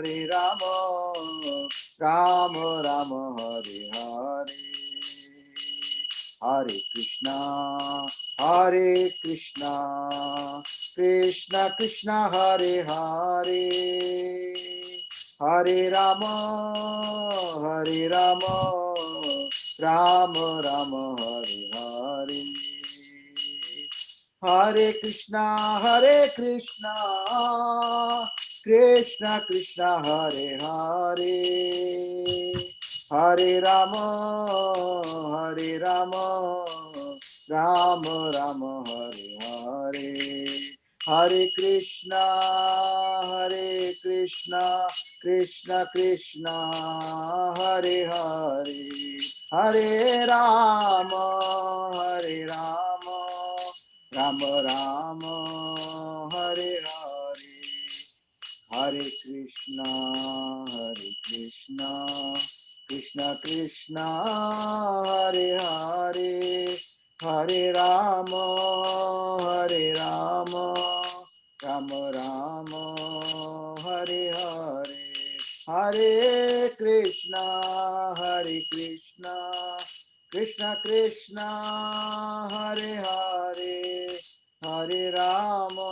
Hare Rama, Rama Rama Hare Hare, Hare Krishna, Hare Krishna, Krishna Krishna Hare Hare, Hare Rama, Hare Rama, Rama Rama Hare Hare, Hare Krishna, Krishna Krishna Hare Hare, Hare Rama, Hare Rama, Rama Rama Hare Hare, Hare Krishna, Krishna Krishna Hare Hare, Hare Rama, Rama Rama Hare Hare, Hare Krishna, Krishna Krishna Hare Hare, Hare Rama, Rama Rama Hare Hare, Hare Krishna, Krishna Krishna Hare Hare, Hare Rama,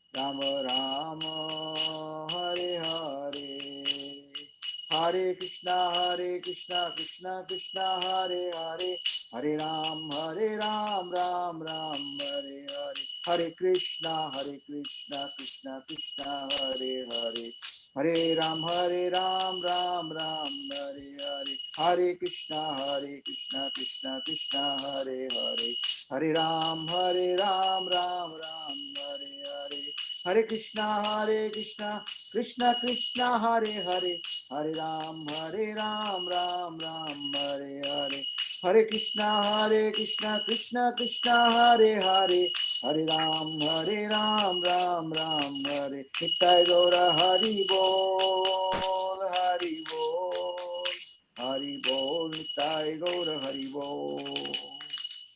Rama Rama Hare Hare, Hare Krishna, Krishna Krishna Hare Hare, Hare Ram, Ram Ram Hare Hare, Hare Krishna, Krishna Krishna Hare Hare, Hare Ram, Ram Ram Hare Hare, Hare Krishna, Krishna Krishna Hare Hare, Hare Ram, Ram Ram Hare Hare, Hare Krishna, Krishna Krishna Hare Hare, Hare Ram, Ram Ram Hare Hare, Hare Krishna, Krishna Krishna Hare Hare, Hare Ram, Ram Ram Hare. Nitai Gaura Hari Bol, Hari Bol, Hari Bol, Nitai Gaura Hari Bol,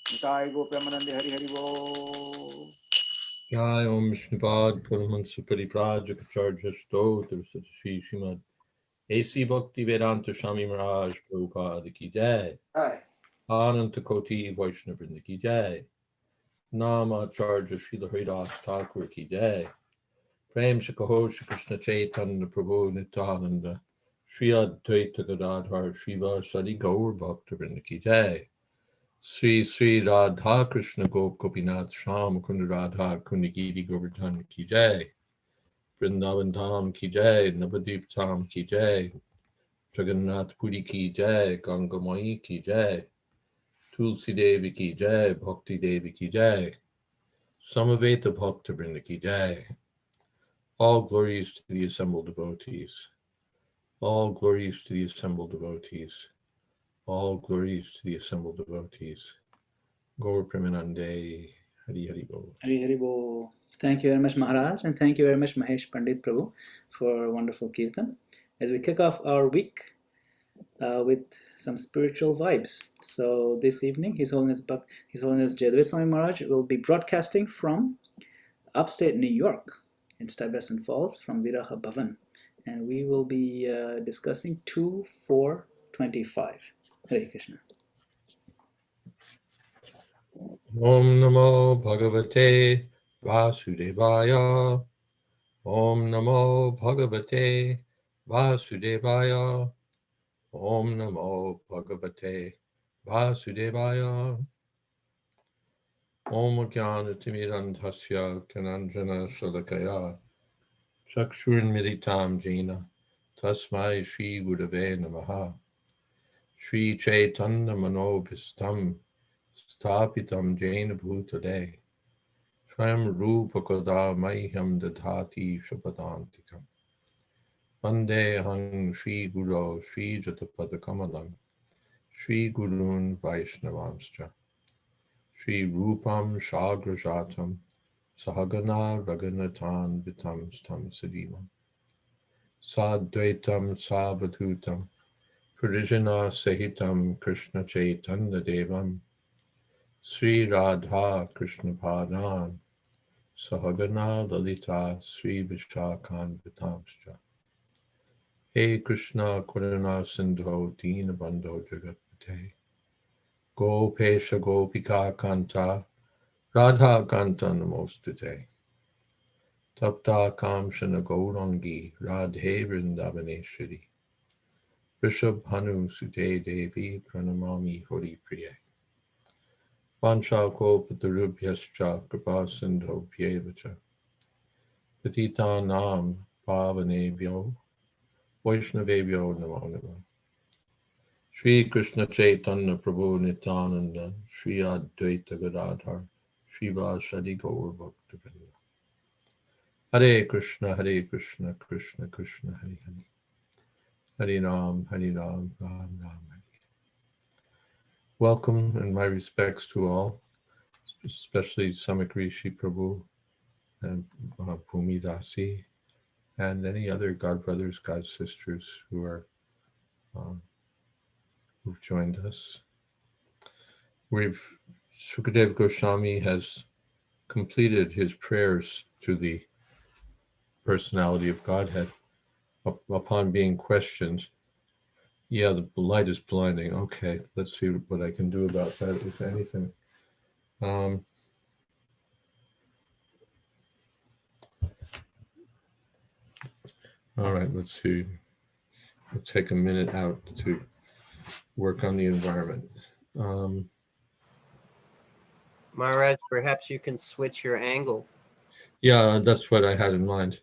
Nitai Gopramanande Hari Hari Bol. Jai Om Vishnupad Paramahansa Parivrajaka Kacharya Stotra Sri Srimad A.C. Bhakti Vedanta Swami Maharaj Prabhupada Ki Jai. Ananta Koti Vaishnavrinda Ki Jai. Nama Acharya Srila Haridas Thakur Ki Jai. Prem Shakaho Shri Krishna Chaitanya Prabhu Nityananda Shri Advaita Gadadhar Shiva Sadi Gaur Bhaktivinoda Ki Jai. Sri Sri Radha Krishna Gop Gopinath Sham Kunda Radha Kundagiri Govardhan Ki Jai. Vrindavan Dham Ki Jai. Navadip Dham Ki Jai. Jagannath Puri Ki Jai. Ganga Mai Ki Jai. Tulsi Devi Ki Jai. Bhakti Devi Ki Jai. Samaveta Bhakta Vrinda Ki Jai. All glories to the assembled devotees. All glories to the assembled devotees. All glories to the assembled devotees. Gaur Premanande, Hari Hari Bol. Hari Hari Bol. Thank you very much, Maharaj, and thank you very much, Mahesh Pandit Prabhu, for a wonderful kirtan. As we kick off our week with some spiritual vibes. So this evening, His Holiness Jayadvaita Swami Maharaj will be broadcasting from upstate New York in Stuyvesant Falls from Viraha Bhavan, and we will be discussing 2.4.25. Hare Krishna. Om Namo Bhagavate Vasudevaya. Om Namo Bhagavate Vasudevaya. Om Namo Bhagavate Vasudevaya. Om Jnana Timirantasya Kananjana Shalakaya Chakshurmilitam Jena Tasmai Shri Gurave Namaha. Shri Chaitanya Manobhistam Stapitam Jena Bhutale Swam Rupa Kada Mahyam Dadhati Shapadantikam Vande Hang Shri Guru Shri Jatapada Kamalam Shri Gurun Vaishnavamscha Shri Rupam Shagrajatam Sahagana Raganatan Vitam Stam Sajivam Sadvaitam Savadhutam Purijana Sahitam Krishna Chaitanya Devam Sri Radha Krishna Padan Sahagana Lalita Sri Vishakhanvitamscha. Hey Krishna Karuna Sindho Dina Bandho Jagatpate. Gopesha Gopika Kanta Radha Kanta Namostate. Tapta Kamshana Gaurangi Radhe Vrindavaneshwari. Rishabh Hanu Sute Devi Pranamami Hori Priye. Vanchal Patarubhyascha Kripa Sindho Pyevacha. Patita Nam Pavanebhyo Vaishnavebhyo Namo Namo. Shri Krishna Chaitanya Prabhu Nityananda Shri Advaita Gadadhar Shri Vashadi Gaur Bhaktivinoda. Hare Krishna Krishna Krishna Hare Hare. Hare Ram Ram Ram Hare. Welcome and my respects to all, especially Samak Rishi Prabhu and Bhumi Dasi and any other God brothers, God sisters who are who've joined us. Sukadev Goswami has completed his prayers to the personality of Godhead upon being questioned. Yeah, the light is blinding. Okay, let's see what I can do about that, if anything. All right, let's see. We'll take a minute out to work on the environment. Maharaj, perhaps you can switch your angle. Yeah, that's what I had in mind.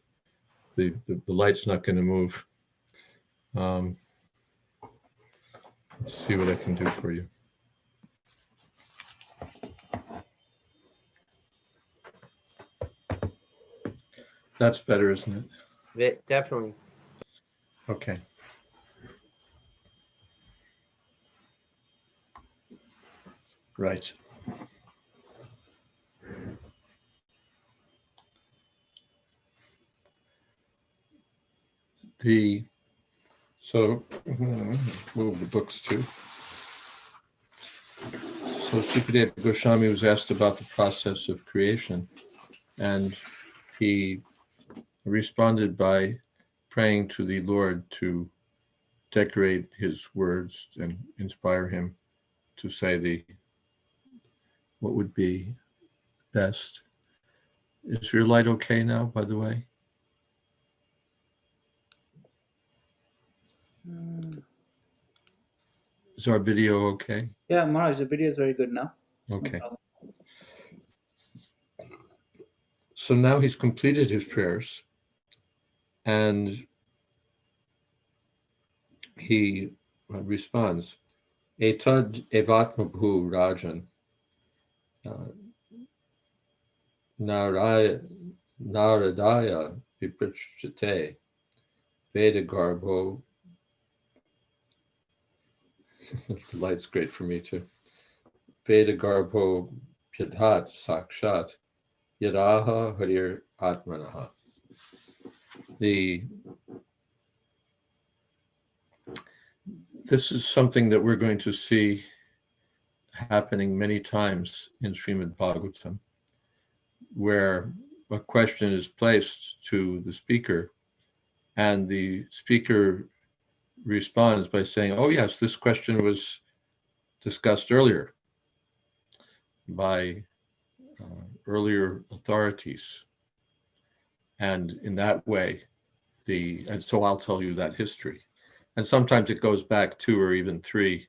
The light's not going to move. Let's see what I can do for you. That's better, isn't it? Definitely. Okay. Right. So move the books too. So Sukadeva Goswami was asked about the process of creation, and he responded by praying to the Lord to decorate his words and inspire him to say what would be best. Is your light okay now, by the way? Is our video okay? Yeah, Maharaj, the video is very good now. Okay. So now he's completed his prayers, and he responds, Etad evatmabhu rajan naradaya viprachate vedagarbho. The light's great for me too. Vedagarbho pyadhat sakshat yadaha harir atmanaha. This is something that we're going to see happening many times in Srimad Bhagavatam, where a question is placed to the speaker, and the speaker responds by saying, oh yes, this question was discussed earlier by earlier authorities. And in that way, and so I'll tell you that history. And sometimes it goes back 2 or even 3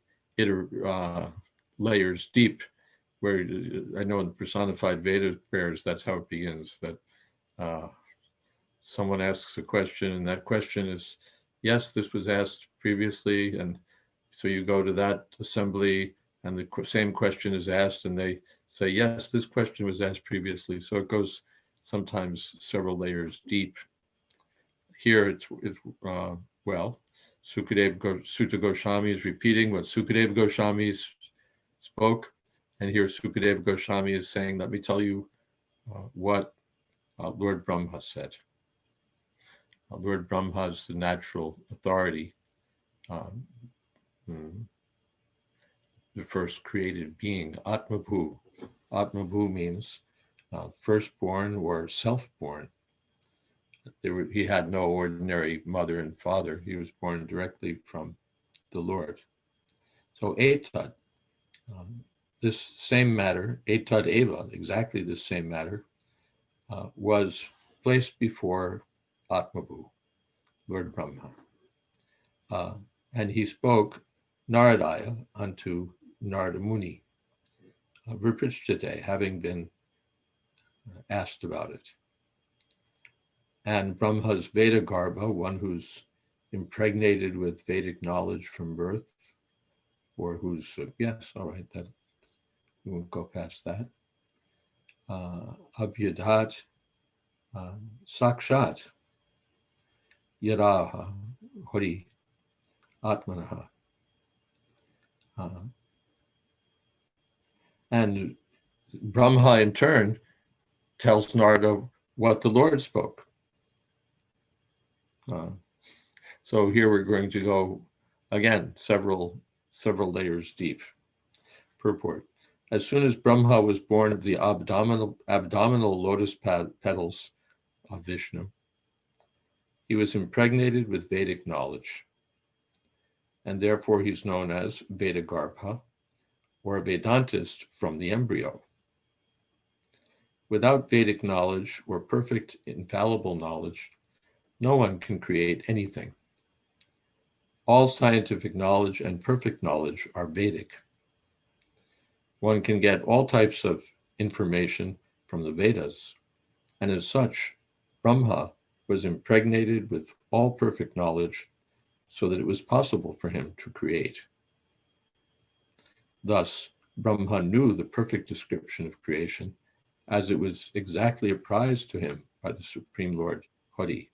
layers deep, where I know in the personified Veda prayers, that's how it begins, that someone asks a question, and that question is, yes, this was asked previously, and so you go to that assembly, and the same question is asked, and they say, yes, this question was asked previously. So it goes sometimes several layers deep. Here it's Suta Goswami is repeating what Sukadeva Goswami spoke, and here Sukadeva Goswami is saying, let me tell you what Lord Brahma said. Lord Brahma is the natural authority, the first created being, Atmabhu. Atmabhu means firstborn or self-born. He had no ordinary mother and father. He was born directly from the Lord. So Etad, this same matter, Etad Eva, exactly the same matter, was placed before Atmavu, Lord Brahma. And he spoke Naradaya unto Narada Muni, Viprichrite, having been asked about it. And Brahma's Veda Garbha, one who's impregnated with Vedic knowledge from birth, or who's, yes, all right, that we won't go past that. Abhyadat Sakshat Yadaha Hari Atmanaha. And Brahma in turn tells Narada what the Lord spoke. So here we're going to go again several layers deep. Purport. As soon as Brahma was born of the abdominal lotus petals of Vishnu, he was impregnated with Vedic knowledge, and therefore he's known as Vedagarbha, or a Vedantist from the embryo. Without Vedic knowledge or perfect infallible knowledge, no one can create anything. All scientific knowledge and perfect knowledge are Vedic. One can get all types of information from the Vedas, and as such, Brahma was impregnated with all perfect knowledge so that it was possible for him to create. Thus, Brahma knew the perfect description of creation as it was exactly apprised to him by the Supreme Lord Hari.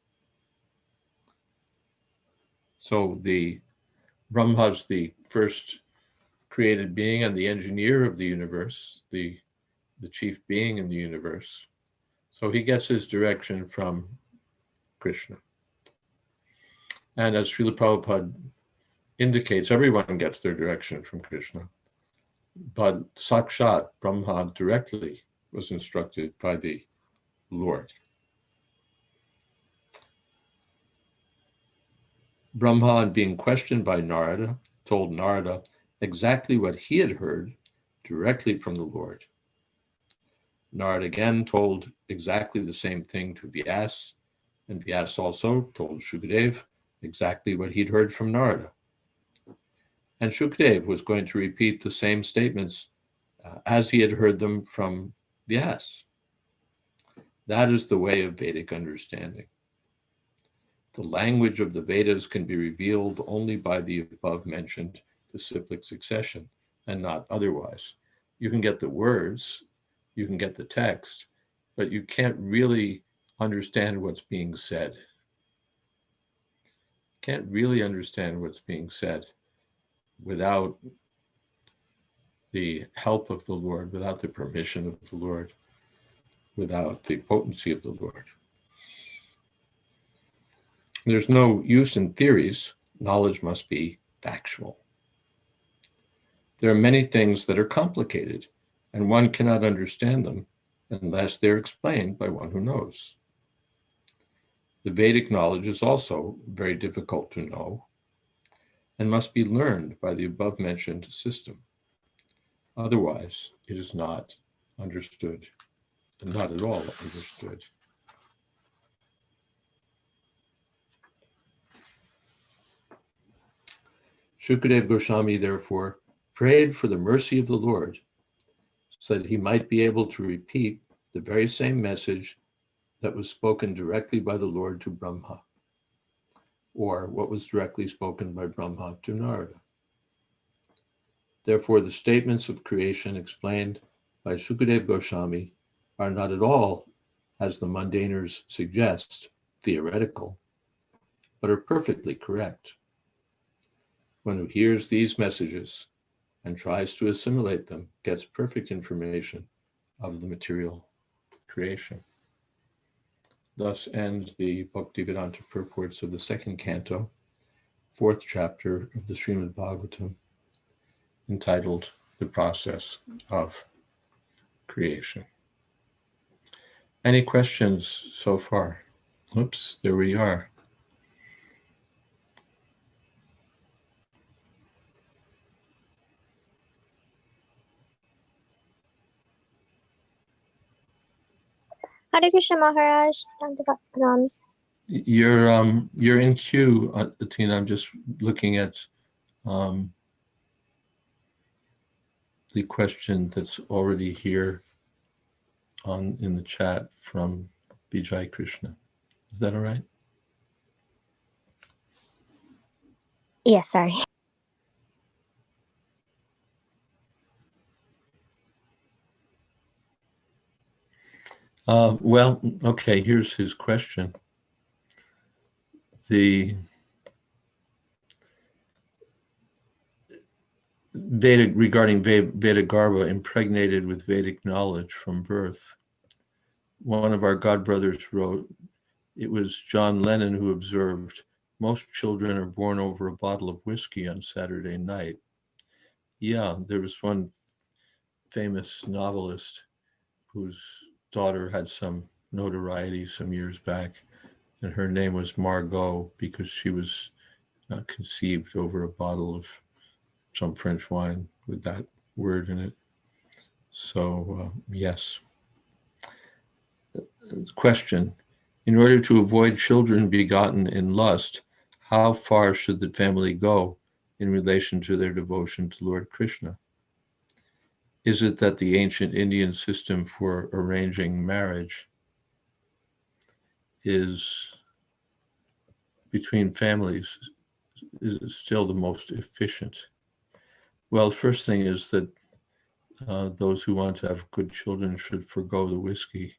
So the Brahma's the first created being and the engineer of the universe, the chief being in the universe. So he gets his direction from Krishna. And as Srila Prabhupada indicates, everyone gets their direction from Krishna. But Sakshat, Brahma directly was instructed by the Lord. Brahma, on being questioned by Narada, told Narada exactly what he had heard directly from the Lord. Narada again told exactly the same thing to Vyas, and Vyas also told Shukadev exactly what he'd heard from Narada. And Shukadev was going to repeat the same statements as he had heard them from Vyas. That is the way of Vedic understanding. The language of the Vedas can be revealed only by the above-mentioned disciplic succession and not otherwise. You can get the words, you can get the text, but you can't really understand what's being said. Can't really understand what's being said without the help of the Lord, without the permission of the Lord, without the potency of the Lord. There's no use in theories. Knowledge must be factual. There are many things that are complicated, and one cannot understand them unless they're explained by one who knows. The Vedic knowledge is also very difficult to know and must be learned by the above-mentioned system. Otherwise, it is not understood, and not at all understood. Shukadev Goswami, therefore, prayed for the mercy of the Lord so that he might be able to repeat the very same message that was spoken directly by the Lord to Brahma, or what was directly spoken by Brahma to Narada. Therefore, the statements of creation explained by Shukadev Goswami are not at all, as the mundaners suggest, theoretical, but are perfectly correct. One who hears these messages and tries to assimilate them gets perfect information of the material creation. Thus end the Bhaktivedanta purports of the second canto, fourth chapter of the Srimad Bhagavatam, entitled The Process of Creation. Any questions so far? Oops, there we are. Hare Krishna Maharaj, Rams. You're in queue, Tina. I'm just looking at the question that's already here in the chat from Vijay Krishna. Is that all right? Yes, sorry. Well, okay, here's his question. The Vedic, regarding Vedic Garbha impregnated with Vedic knowledge from birth. One of our godbrothers wrote, it was John Lennon who observed, most children are born over a bottle of whiskey on Saturday night. Yeah, there was one famous novelist whose daughter had some notoriety some years back, and her name was Margot because she was conceived over a bottle of some French wine with that word in it. So, yes. Question, in order to avoid children begotten in lust, how far should the family go in relation to their devotion to Lord Krishna? Is it that the ancient Indian system for arranging marriage is between families is still the most efficient? Well, the first thing is that those who want to have good children should forego the whiskey.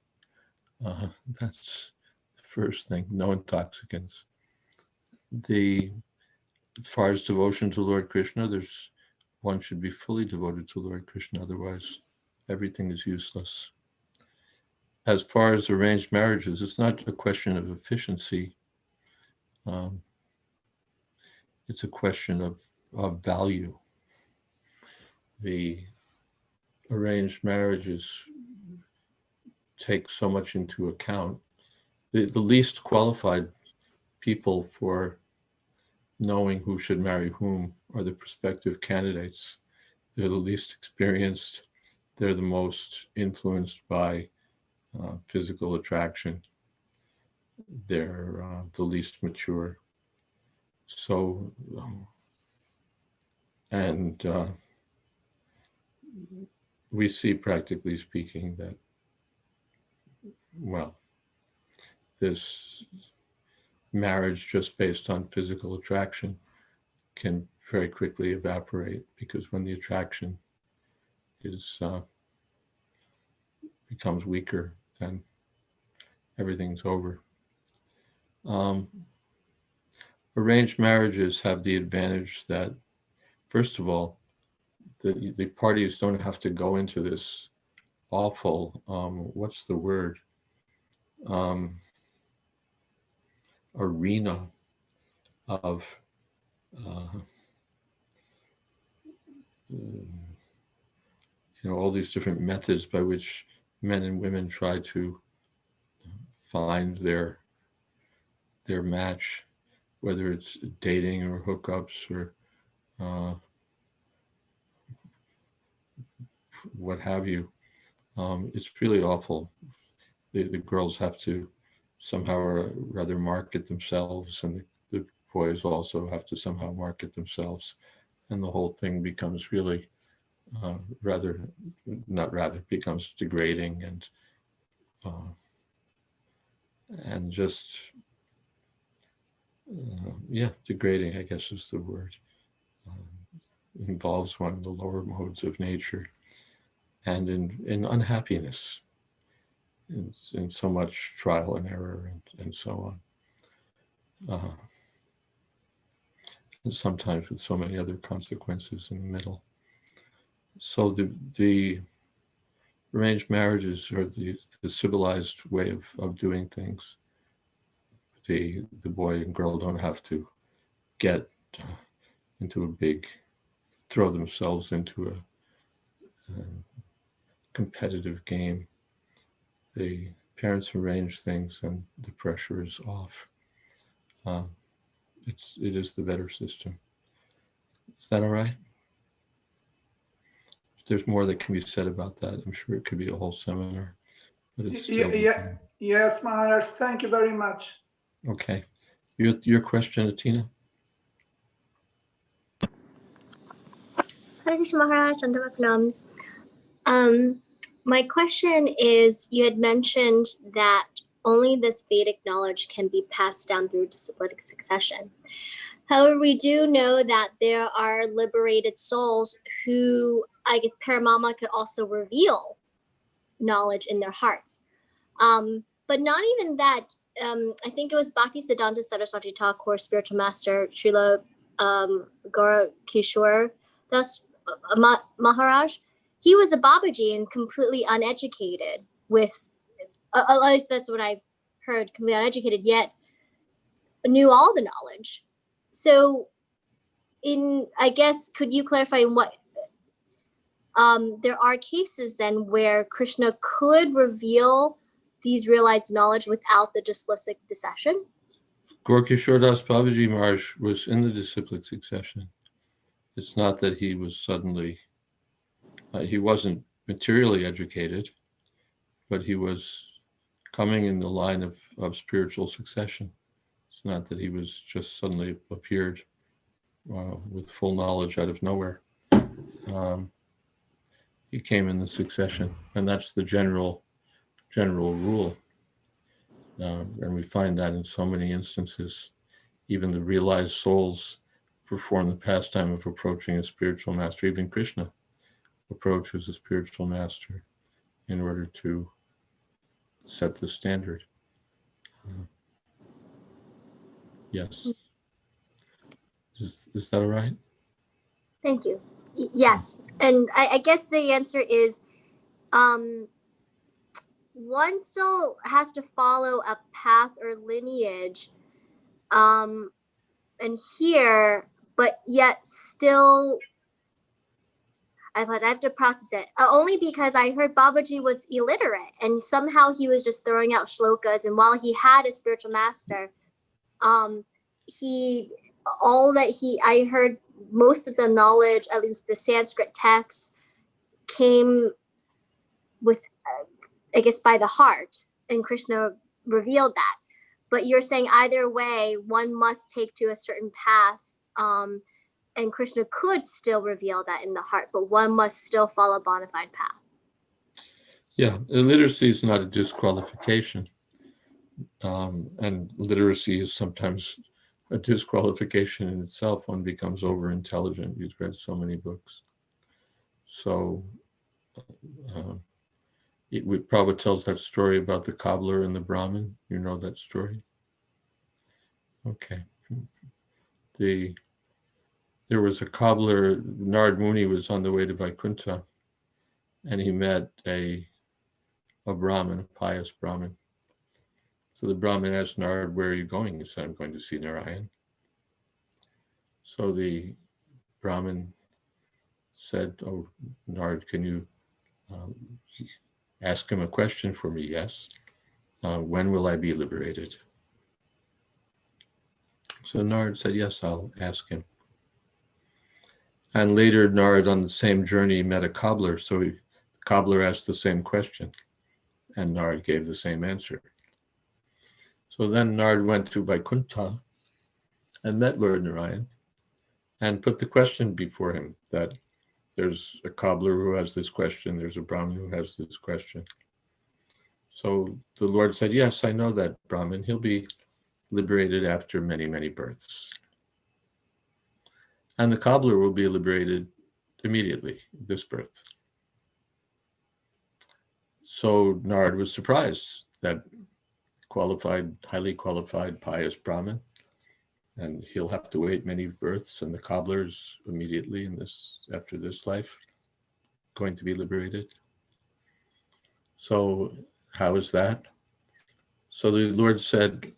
That's the first thing, no intoxicants. As far as devotion to Lord Krishna, one should be fully devoted to Lord Krishna, otherwise everything is useless. As far as arranged marriages, it's not a question of efficiency. It's a question of value. The arranged marriages take so much into account. The least qualified people for knowing who should marry whom are the prospective candidates. They're the least experienced. They're the most influenced by physical attraction. They're the least mature. So, and we see, practically speaking, that, well, this marriage just based on physical attraction can very quickly evaporate, because when the attraction becomes weaker, then everything's over. Arranged marriages have the advantage that, first of all, the parties don't have to go into this awful, what's the word, arena of all these different methods by which men and women try to find their match, whether it's dating or hookups or what have you. It's really awful. The girls have to somehow or rather market themselves, and the boys also have to somehow market themselves, and the whole thing becomes really becomes degrading and just degrading, I guess is the word. Involves one of the lower modes of nature, and in unhappiness, in so much trial and error and so on. And sometimes with so many other consequences in the middle. So the arranged marriages are the civilized way of doing things. The boy and girl don't have to get throw themselves into a competitive game. They parents arrange things and the pressure is off. It is the better system. Is that all right? If there's more that can be said about that, I'm sure it could be a whole seminar. But it's still... Yes, Maharaj. Thank you very much. Okay. Your question, Atina? Hare Krishna Maharaj, Towaco. My question is, you had mentioned that only this Vedic knowledge can be passed down through disciplic succession. However, we do know that there are liberated souls who, I guess, Paramama could also reveal knowledge in their hearts. But not even that. I think it was Bhaktisiddhanta Saraswati Thakur, spiritual master, Srila Gaura Kishore Das Maharaj. He was a Babaji and completely uneducated with, at least that's what I've heard, completely uneducated, yet knew all the knowledge. So I guess, could you clarify what, there are cases then where Krishna could reveal these realized knowledge without the disciplic succession? Gaura Das Babaji Maharaj was in the disciplic succession. It's not that he was suddenly, he wasn't materially educated, but he was coming in the line of spiritual succession. It's not that he was just suddenly appeared with full knowledge out of nowhere. He came in the succession, and that's the general rule. And we find that in so many instances. Even the realized souls perform the pastime of approaching a spiritual master. Even Krishna approaches a spiritual master in order to set the standard. Yes. Is that all right? Thank you. Yes. And I guess the answer is one still has to follow a path or lineage and here, but yet still, I have to process it. Only because I heard Babaji was illiterate and somehow he was just throwing out shlokas, and while he had a spiritual master, I heard most of the knowledge, at least the Sanskrit texts, came with, I guess, by the heart, and Krishna revealed that. But you're saying either way, one must take to a certain path, and Krishna could still reveal that in the heart, but one must still follow a bona fide path. Yeah, illiteracy is not a disqualification. And literacy is sometimes a disqualification in itself. One becomes over-intelligent. You've read so many books. So Prabhupada tells that story about the cobbler and the Brahmin. You know that story? Okay. There was a cobbler, Narad Muni was on the way to Vaikuntha, and he met a Brahmin, a pious Brahmin. So the Brahmin asked Narad, "Where are you going?" He said, "I'm going to see Narayan." So the Brahmin said, "Oh, Narad, can you ask him a question for me?" "Yes." "When will I be liberated?" So Narad said, "Yes, I'll ask him." And later, Narad, on the same journey, met a cobbler. So the cobbler asked the same question, and Narad gave the same answer. So then Narad went to Vaikuntha and met Lord Narayan and put the question before him that there's a cobbler who has this question, there's a Brahmin who has this question. So the Lord said, "Yes, I know that Brahmin. He'll be liberated after many, many births. And the cobbler will be liberated immediately, this birth." So Narad was surprised that highly qualified, pious Brahmin, and he'll have to wait many births, and the cobbler's immediately after this life going to be liberated. So how is that? So the Lord said,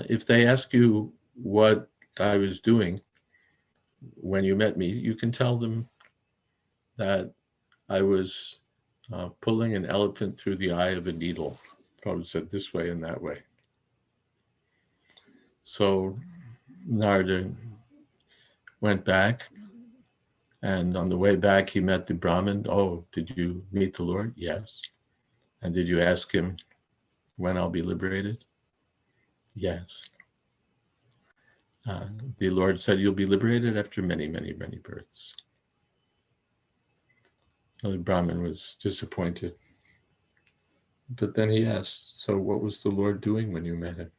if they ask you what I was doing when you met me, you can tell them that I was pulling an elephant through the eye of a needle. Prabhupada said this way and that way. So Narada went back, and on the way back he met the Brahmin. Oh, did you meet the Lord? Yes. And did you ask him when I'll be liberated? Yes. The Lord said you'll be liberated after many, many, many births. Well, the Brahmin was disappointed. But then he asked, so what was the Lord doing when you met him?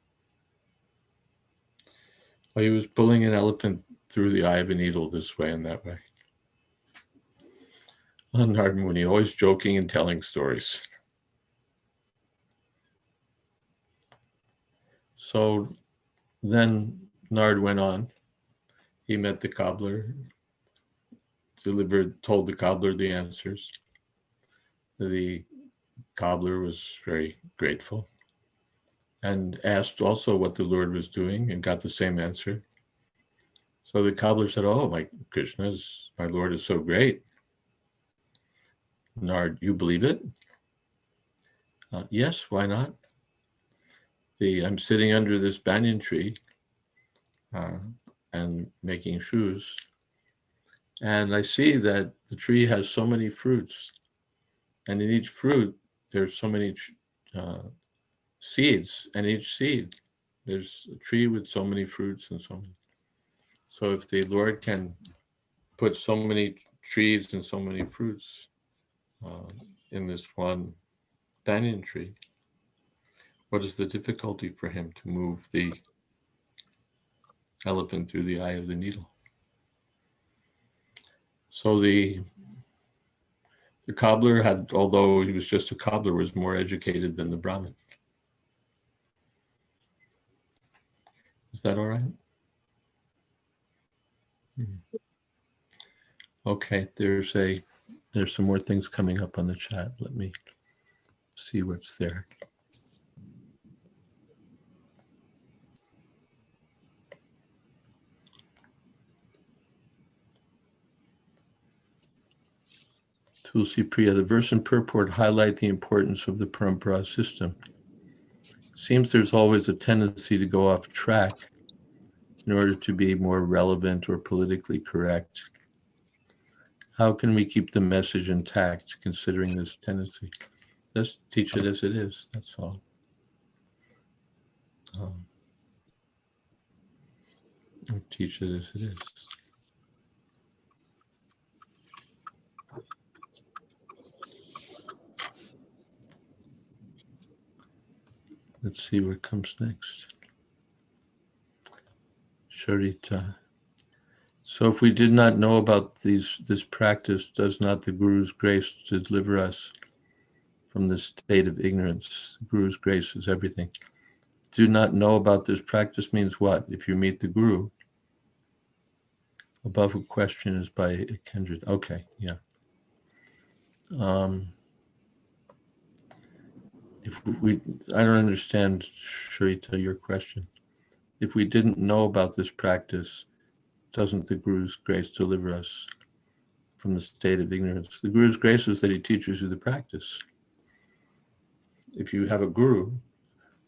Well, he was pulling an elephant through the eye of a needle this way and that way. Narada Muni, always joking and telling stories. So then Narada went on. He met the cobbler, told the cobbler the answers. The cobbler was very grateful and asked also what the Lord was doing and got the same answer. So the cobbler said, oh, my Lord is so great. Nard, you believe it? Yes, why not? I'm sitting under this banyan tree and making shoes. And I see that the tree has so many fruits. And in each fruit, there's so many seeds. And each seed, there's a tree with so many fruits and so many. So if the Lord can put so many trees and so many fruits in this one banyan tree, what is the difficulty for him to move the elephant through the eye of the needle? So the cobbler had, although he was just a cobbler, was more educated than the Brahmin. Is that all right? Okay, there's some more things coming up on the chat. Let me see what's there. Tulsi Priya, the verse and purport highlight the importance of the parampara system. Seems there's always a tendency to go off track in order to be more relevant or politically correct. How can we keep the message intact considering this tendency? Let's teach it as it is, that's all. Teach it as it is. Let's see what comes next. Sharita. So if we did not know about this practice, does not the Guru's grace deliver us from the state of ignorance? The Guru's grace is everything. Do not know about this practice means what? If you meet the Guru, above a question is by a kindred. Okay, yeah. I don't understand, Sharita, your question. If we didn't know about this practice, doesn't the Guru's grace deliver us from the state of ignorance? The Guru's grace is that he teaches you the practice. If you have a Guru,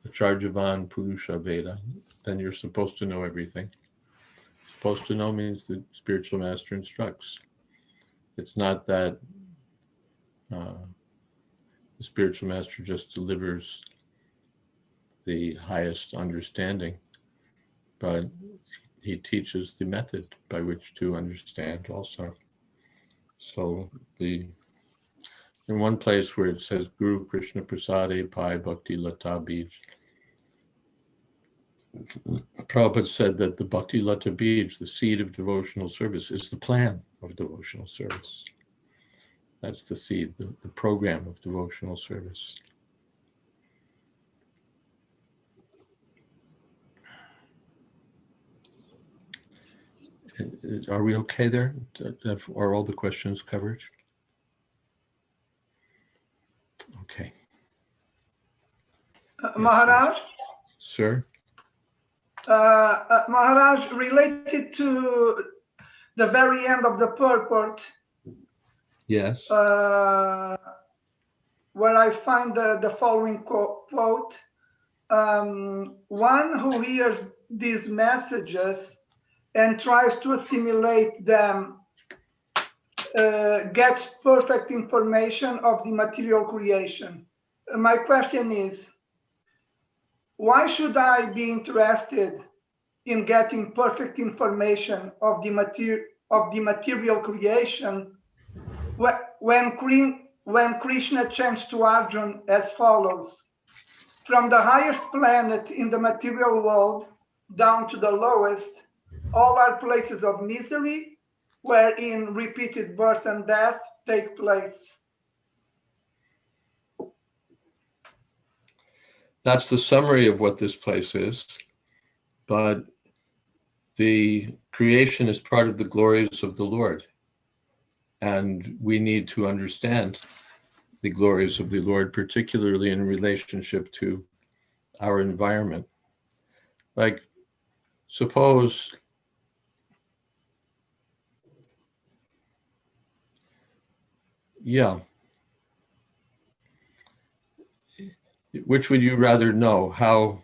Acharyavan Purusha Veda, then you're supposed to know everything. Supposed to know means the spiritual master instructs. It's not that the spiritual master just delivers the highest understanding, but he teaches the method by which to understand also. So in one place where it says Guru Krishna Prasade Pai Bhakti Lata Bij, Prabhupada said that the Bhakti Lata Bij, the seed of devotional service, is the plan of devotional service. That's the seed, the program of devotional service. Are we okay there? Are all the questions covered? Okay. Maharaj? Yes. Sir? Maharaj, related to the very end of the purport, Yes. where I find the following quote. One who hears these messages and tries to assimilate them gets perfect information of the material creation. My question is, why should I be interested in getting perfect information of the material creation when Krishna chants to Arjuna as follows: from the highest planet in the material world down to the lowest, all are places of misery wherein repeated birth and death take place. That's the summary of what this place is, but the creation is part of the glories of the Lord, and we need to understand the glories of the Lord, particularly in relationship to our environment. Like, suppose which would you rather know? How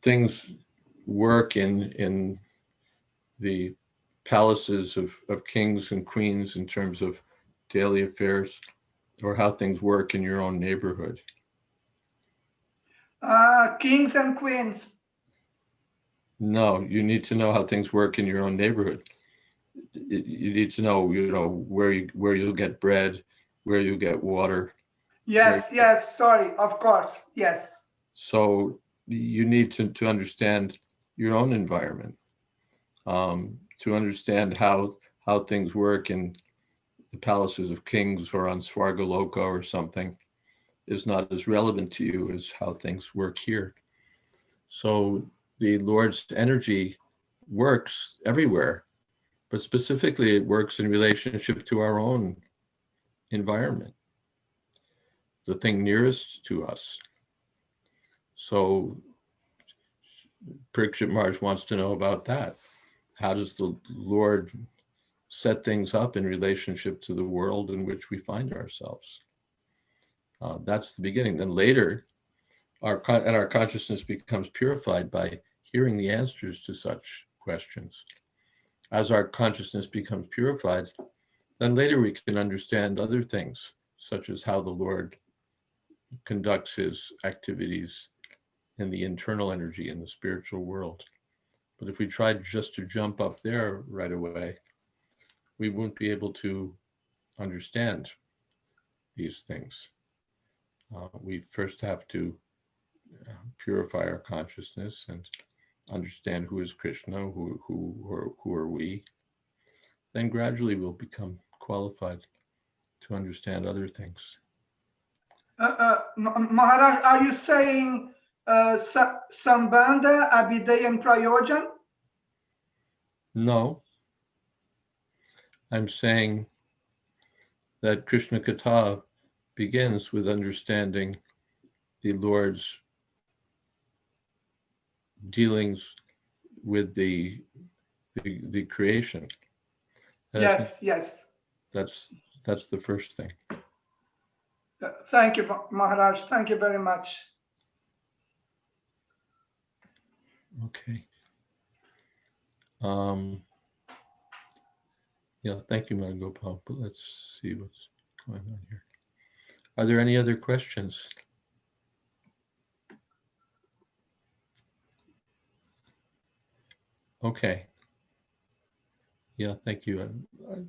things work in the palaces of kings and queens in terms of daily affairs, or how things work in your own neighborhood? Kings and queens. No, you need to know how things work in your own neighborhood. You need to know, where you'll get bread, where you'll get water. Yes, sorry, of course, yes. So you need to understand your own environment, to understand how things work in the palaces of kings or on Svargaloka or something is not as relevant to you as how things work here. So the Lord's energy works everywhere, but specifically it works in relationship to our own environment, the thing nearest to us. So Parikshit Maharaj wants to know about that. How does the Lord set things up in relationship to the world in which we find ourselves? That's the beginning. Then later, our consciousness becomes purified by hearing the answers to such questions. As our consciousness becomes purified, then later we can understand other things, such as how the Lord conducts his activities in the internal energy in the spiritual world. But if we tried just to jump up there right away, we won't be able to understand these things. We first have to purify our consciousness and understand who is Krishna, who are we. Then gradually we'll become qualified to understand other things. Maharaj, are you saying Sambandha, Abhideya, and Prayojan? No. I'm saying that Krishna Katha begins with understanding the Lord's dealings with the creation. And Yes. That's the first thing. Thank you, Maharaj. Thank you very much. Okay. Thank you, Margopal. But let's see what's going on here. Are there any other questions? Okay. Yeah, thank you. I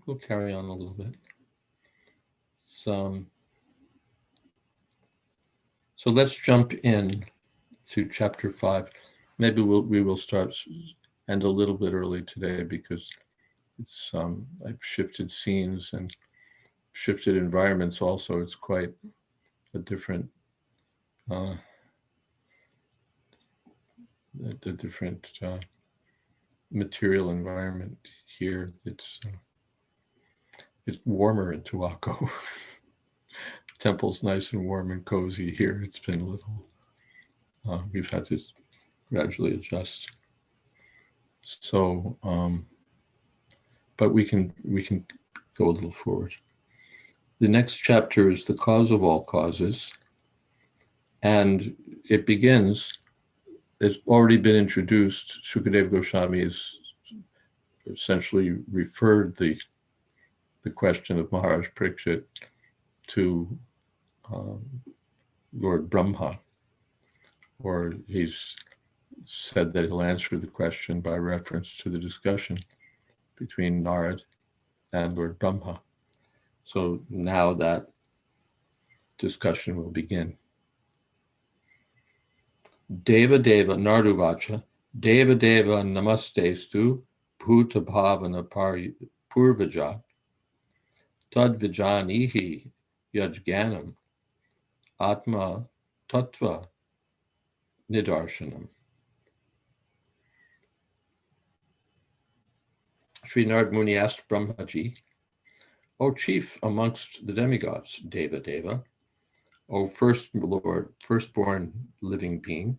will carry on a little bit. So let's jump in to chapter 5. Maybe we will start and a little bit early today because it's I've shifted scenes and shifted environments also. It's quite a different material environment here. It's warmer in Towaco. Temple's nice and warm and cozy here. It's been a little, we've had to gradually adjust. So, but we can go a little forward. The next chapter is the cause of all causes, and it begins, it's already been introduced, Sukadeva Goswami has essentially referred the question of Maharaj Parikshit to Lord Brahma, or he's said that he'll answer the question by reference to the discussion between Narad and Lord Brahma. So now that discussion will begin. Deva Deva Narduvacha, Deva Deva Namastestu, Bhuta Bhavana Purvaja, Tad Vijanihi Yajganam, Atma Tattva Nidarshanam. Sri Narad Muni asked Brahmaji, O chief amongst the demigods, Deva Deva, O first Lord, firstborn living being,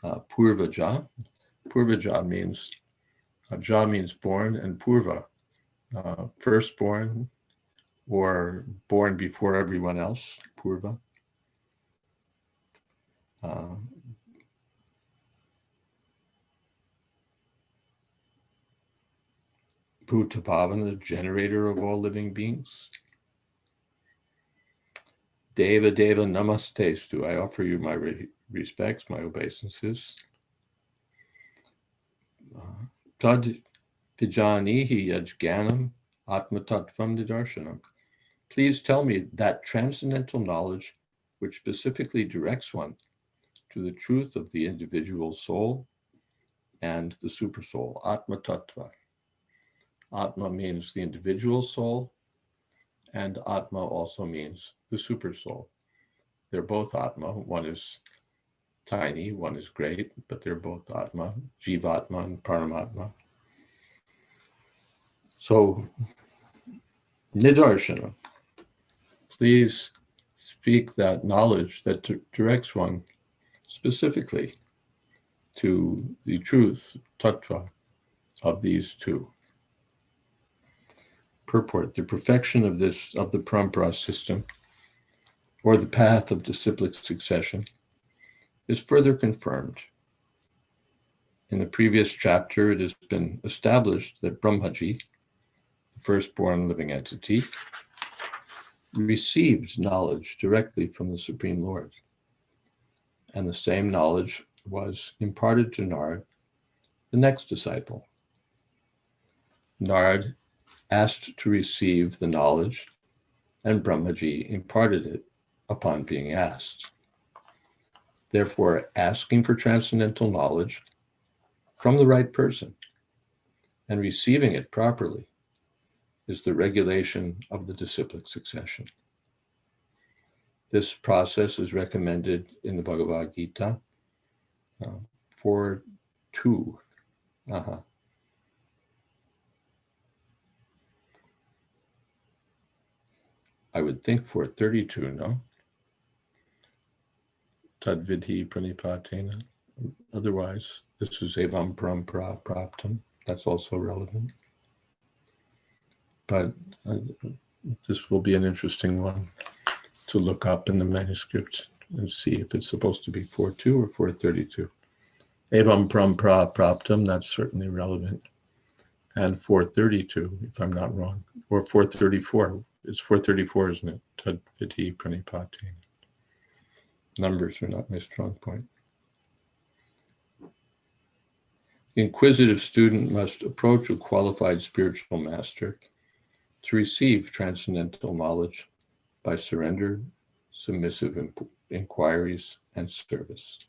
Purvaja. Purvaja means, Ja means born, and Purva, firstborn or born before everyone else, Purva. Bhutapavana, the generator of all living beings. Deva Deva Namastestu, I offer you my respects, my obeisances. Tad Vijanihi Yajganam Atmatattvam Nidarshanam. Please tell me that transcendental knowledge which specifically directs one to the truth of the individual soul and the supersoul, Atma Tattva. Atma means the individual soul, and Atma also means the supersoul. They're both Atma. One is tiny, one is great, but they're both Atma, Jivatma and Paramatma. So, Nidarshana, please speak that knowledge that directs one specifically to the truth, tattva, of these two. Purport: the perfection of the parampara system, or the path of disciplic succession, is further confirmed. In the previous chapter, it has been established that Brahmaji, the firstborn living entity, received knowledge directly from the Supreme Lord, and the same knowledge was imparted to Narad, the next disciple. Narad asked to receive the knowledge, and Brahmaji imparted it upon being asked. Therefore, asking for transcendental knowledge from the right person and receiving it properly is the regulation of the disciplic succession. This process is recommended in the Bhagavad Gita 4.2. I would think 432, no? Tadvidhi pranipatena. Otherwise, this is evam parampara praptam. That's also relevant. But this will be an interesting one to look up in the manuscript and see if it's supposed to be 4.2 or 432. Evam parampara praptam, that's certainly relevant. And 432, if I'm not wrong, or 434. It's 434, isn't it? Tadvidhi pranipatena. Numbers are not my strong point. The inquisitive student must approach a qualified spiritual master to receive transcendental knowledge by surrender, submissive inquiries, and service.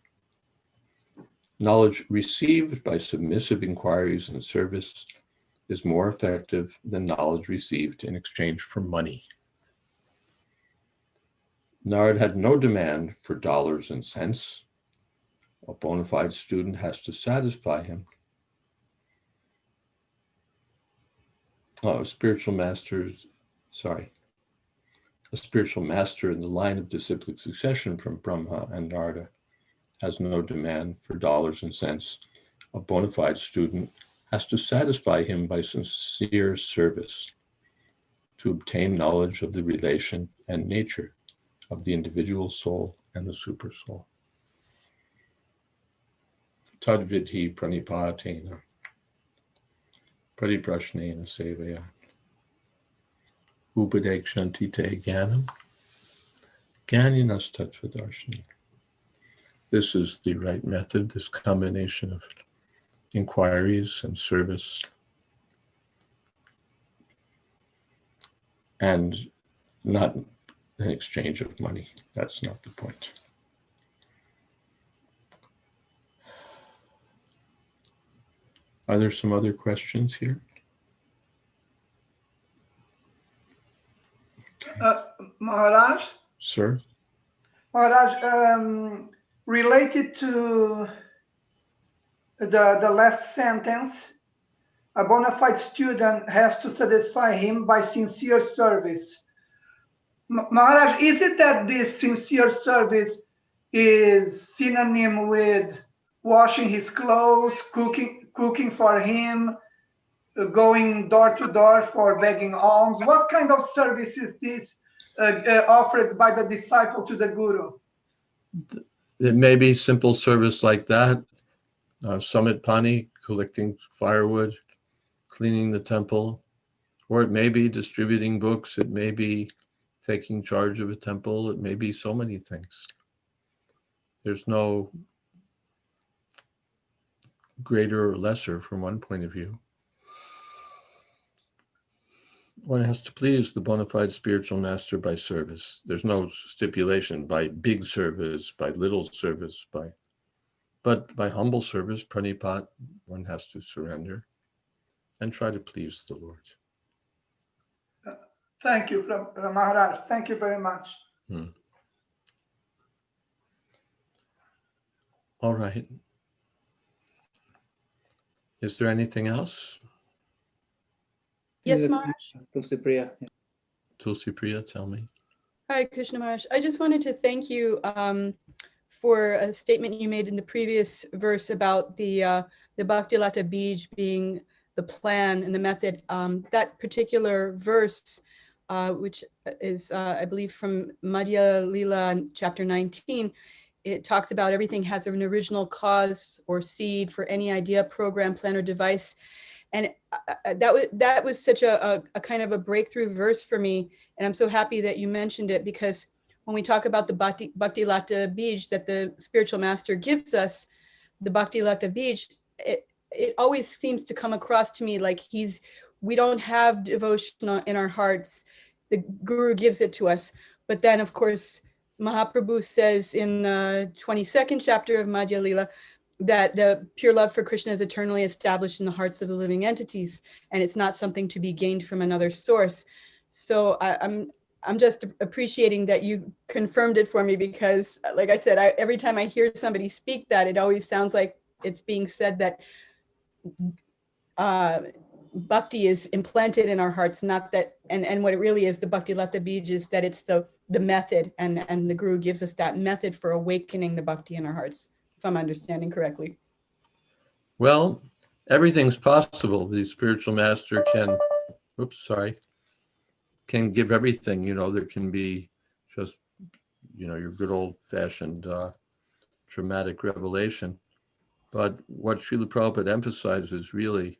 Knowledge received by submissive inquiries and service is more effective than knowledge received in exchange for money. Narad had no demand for dollars and cents. A bona fide student has to satisfy him. A spiritual master in the line of disciplic succession from Brahma and Narada has no demand for dollars and cents. A bona fide student has to satisfy him by sincere service. to obtain knowledge of the relation and nature of the individual soul and the super soul. Tadvidhi pranipatena pariprashnena sevaya upadekshanti te jnanam jnaninas tattvadarshini. This is the right method, this combination of inquiries and service, and not an exchange of money. That's not the point. Are there some other questions here? Maharaj? Sir? Maharaj, related to the last sentence, a bona fide student has to satisfy him by sincere service. Maharaj, is it that this sincere service is synonym with washing his clothes, cooking for him, going door to door for begging alms? What kind of service is this offered by the disciple to the guru? It may be simple service like that. Summit Pani, collecting firewood, cleaning the temple, or it may be distributing books, it may be taking charge of a temple, it may be so many things. There's no greater or lesser from one point of view. One has to please the bona fide spiritual master by service. There's no stipulation by big service, by little service, but by humble service, pranipat, one has to surrender and try to please the Lord. Thank you, Maharaj. Thank you very much. All right. Is there anything else? Yes, Maharaj. Tulsi Priya. Yeah. Tulsi Priya, tell me. Hi, Krishna Maharaj. I just wanted to thank you for a statement you made in the previous verse about the Bhakti Lata Bij being the plan and the method. That particular verse, which is, I believe, from Madhya Lila, chapter 19, it talks about everything has an original cause or seed for any idea, program, plan, or device. And that was such a kind of a breakthrough verse for me. And I'm so happy that you mentioned it, because when we talk about the Bhakti Lata Bij that the spiritual master gives us, the Bhakti Lata Bij, it always seems to come across to me like we don't have devotion in our hearts. The guru gives it to us. But then, of course, Mahaprabhu says in the 22nd chapter of Madhya Lila that the pure love for Krishna is eternally established in the hearts of the living entities, and it's not something to be gained from another source. So I'm just appreciating that you confirmed it for me, because, like I said, every time I hear somebody speak that, it always sounds like it's being said that bhakti is implanted in our hearts, not that, and what it really is, the Bhakti Lata Bij, is that it's the method, and the guru gives us that method for awakening the bhakti in our hearts, if I'm understanding correctly. Well, everything's possible. The spiritual master can give everything. There can be just, your good old-fashioned dramatic revelation. But what Srila Prabhupada emphasizes really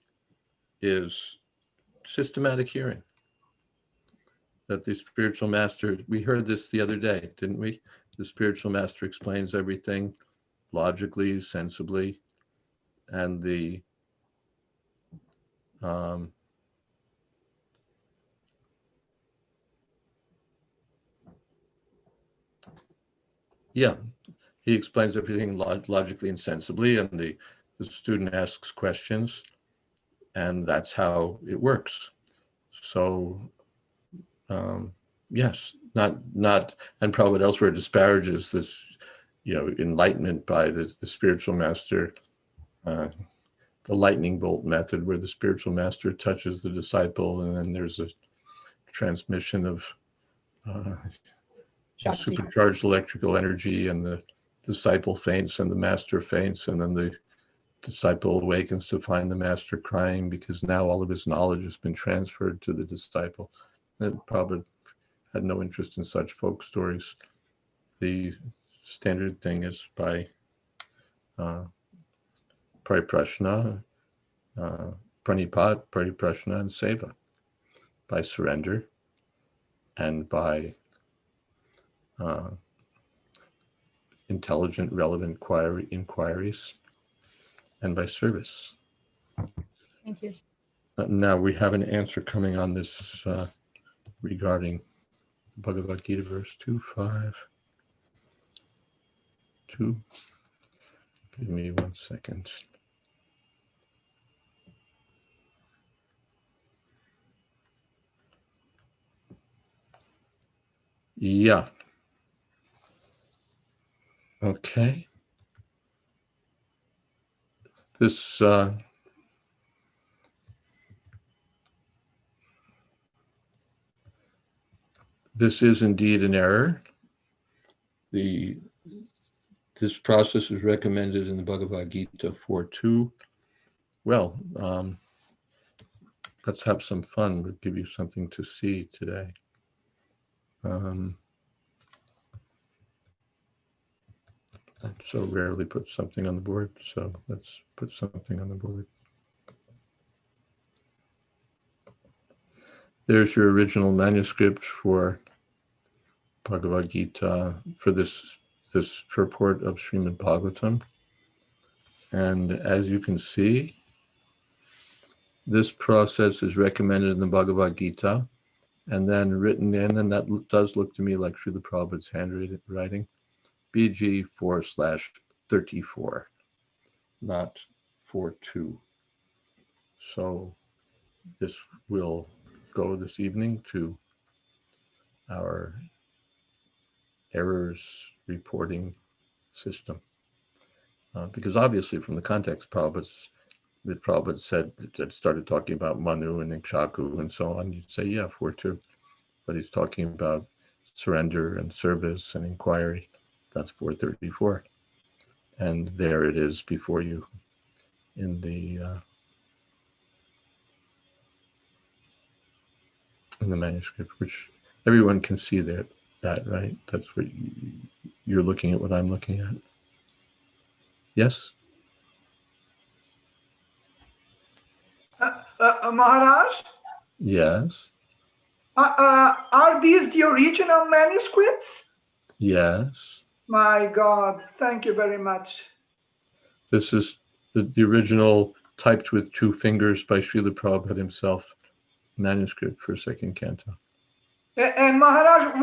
is systematic hearing. That the spiritual master, we heard this the other day, didn't we? The spiritual master explains everything logically, sensibly, and he explains everything logically and sensibly, and the student asks questions, and that's how it works. So, yes, not, and Prabhupada elsewhere disparages this, enlightenment by the spiritual master, the lightning bolt method, where the spiritual master touches the disciple, and then there's a transmission of supercharged electrical energy, and the disciple faints and the master faints, and then the disciple awakens to find the master crying because now all of his knowledge has been transferred to the disciple. Prabhupada had no interest in such folk stories. The standard thing is by pariprashna, pranipat, pariprashna, and seva, by surrender and by intelligent, relevant inquiries, and by service. Thank you. Now we have an answer coming on this regarding Bhagavad Gita verse 2.5.2. Give me 1 second. Yeah. Okay. This this is indeed an error. This process is recommended in the Bhagavad Gita 4.2. Well, let's have some fun. We'll give you something to see today. I so rarely put something on the board, so let's put something on the board. There's your original manuscript for Bhagavad Gita, for this purport of Srimad Bhagavatam. And as you can see, this process is recommended in the Bhagavad Gita and then written in, and that does look to me like Srila Prabhupada's handwriting, BG 4/34, not 4.2. So this will go this evening to our errors reporting system. Because obviously from the context, if Prabhupada said, that started talking about Manu and Ikshaku and so on, you'd say, yeah, 4.2. But he's talking about surrender and service and inquiry. That's 4.34. And there it is before you in the manuscript, which everyone can see that, right? That's what you're looking at, what I'm looking at. Yes? Maharaj? Yes. Are these the original manuscripts? Yes. My God, thank you very much. This is the original typed with 2 fingers by Srila Prabhupada himself manuscript for 2nd Canto. And Maharaj,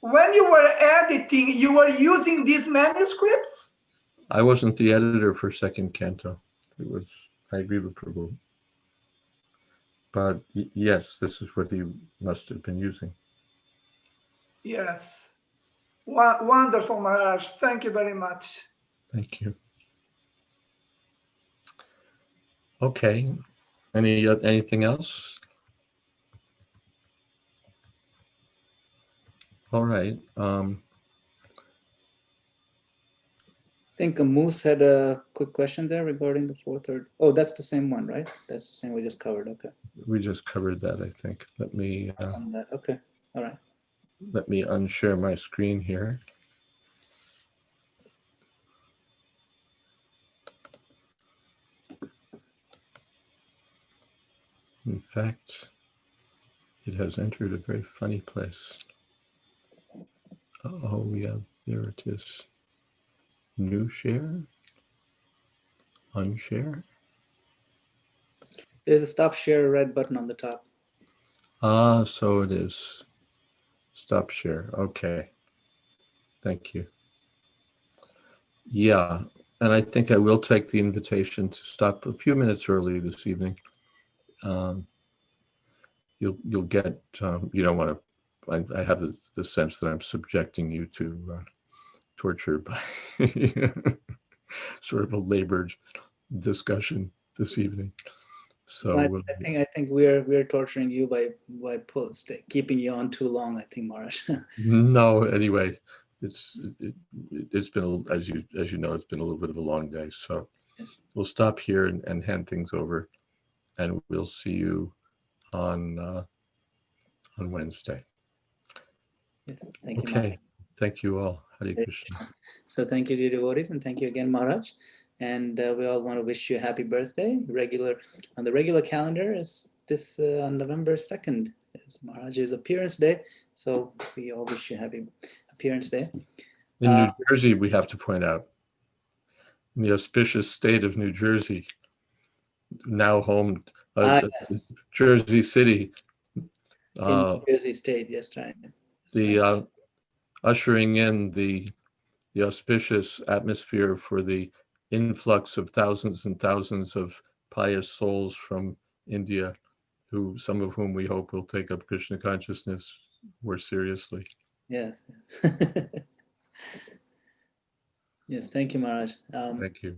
when you were editing, you were using these manuscripts? I wasn't the editor for 2nd Canto. It was Hariva Prabhu. But yes, this is what he must have been using. Yes. Wonderful, Maharaj. Thank you very much. Thank you. Okay. Anything else? All right. I think Moose had a quick question there regarding the 4.3. Oh, that's the same one, right? That's the same we just covered. Okay. We just covered that, I think. Let me okay. All right. Let me unshare my screen here. In fact, it has entered a very funny place. Oh yeah, there it is. New share, unshare. There's a stop share red button on the top. Ah, so it is. Stop share. Okay. Thank you. Yeah, and I think I will take the invitation to stop a few minutes early this evening. You'll get, you don't want to, I have the sense that I'm subjecting you to torture by sort of a labored discussion this evening. So I think we're torturing you by keeping you on too long, I think, Maharaj. No, anyway, it's been, as you know, it's been a little bit of a long day. So we'll stop here and hand things over, and we'll see you on on Wednesday. Yes, thank you, Okay, Maharaj. thank you all. Hare Krishna. So thank you, dear devotees, and thank you again, Maharaj. And we all want to wish you a happy birthday. On the regular calendar is this on November 2nd is Maharaj's appearance day. So we all wish you a happy appearance day. In New Jersey, we have to point out, in the auspicious state of New Jersey, now home, Yes. Jersey City. In Jersey State, yes, right. The ushering in the auspicious atmosphere for the influx of thousands and thousands of pious souls from India, some of whom we hope will take up Krishna consciousness more seriously. Yes. Yes, thank you, Maharaj. Thank you.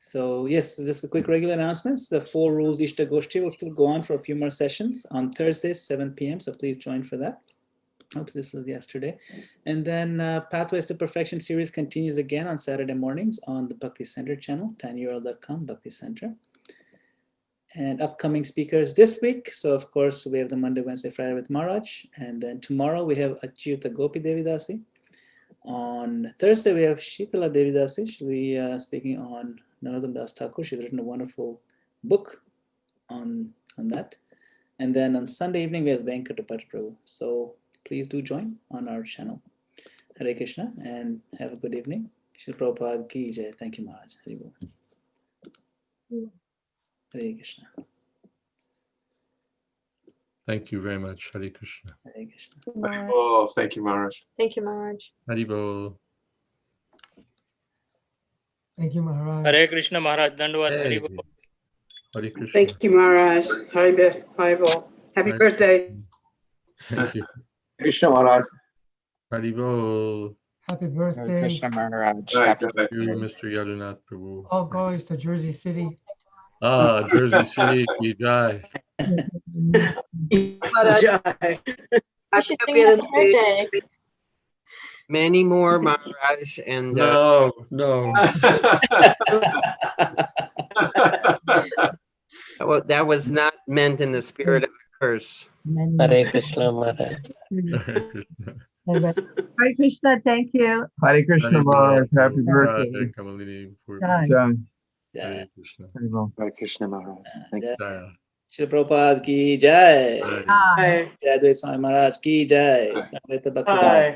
So yes, just a quick regular announcements. The 4 Rules Ishta Goshti will still go on for a few more sessions on Thursday, 7 p.m. So please join for that. Oops, this was yesterday. And then Pathways to Perfection series continues again on Saturday mornings on the Bhakti Center channel, tinyurl.com, Bhakti Center. And upcoming speakers this week. So of course, we have the Monday, Wednesday, Friday with Maharaj. And then tomorrow we have Achyuta Gopi Devidasi. On Thursday, we have Shitala Devidasi. She'll be speaking on Narottam Das Thakur. She's written a wonderful book on that. And then on Sunday evening, we have Venkatapat Prabhu. So please do join on our channel. Hare Krishna and have a good evening. Shri Prabhupada Ki Jai. Thank you, Maharaj. Hare Bol. Hare Krishna. Thank you very much. Hare Krishna. Hare Krishna. Oh, thank you, Maharaj. Thank you, Maharaj. Hare Bol. Thank you, Maharaj. Hare Krishna Maharaj. Dandavad. Hey. Hare Bol. Hare Krishna. Thank you, Maharaj. Hare Bol. Happy Nice. birthday. Thank you. Krishna Maharaj. Hare Bol. Happy birthday. Krishna Maharaj. Right, Happy right. Thank birthday. you, Mr. Yadunath Prabhu. All glories to Jersey City. Jersey City, Ki Jai. Jai. Happy birthday. Many more, Maharaj, and No. well, that was not meant in the spirit of a curse. Hare Krishna Maharaj. Hare Krishna. Hare Krishna, thank you. Hare Krishna Hare Bol. Maharaj. Happy Radhe birthday. Kamalini Purvi. Jai. Jai. Hare Krishna. Hare Krishna Maharaj. Thank you. Jaya. Shri Prabhupada Ki Jai. Jai. Jai. Jayadvaita Swami Maharaj Ki Jai. Samveta Bhakti. Jai.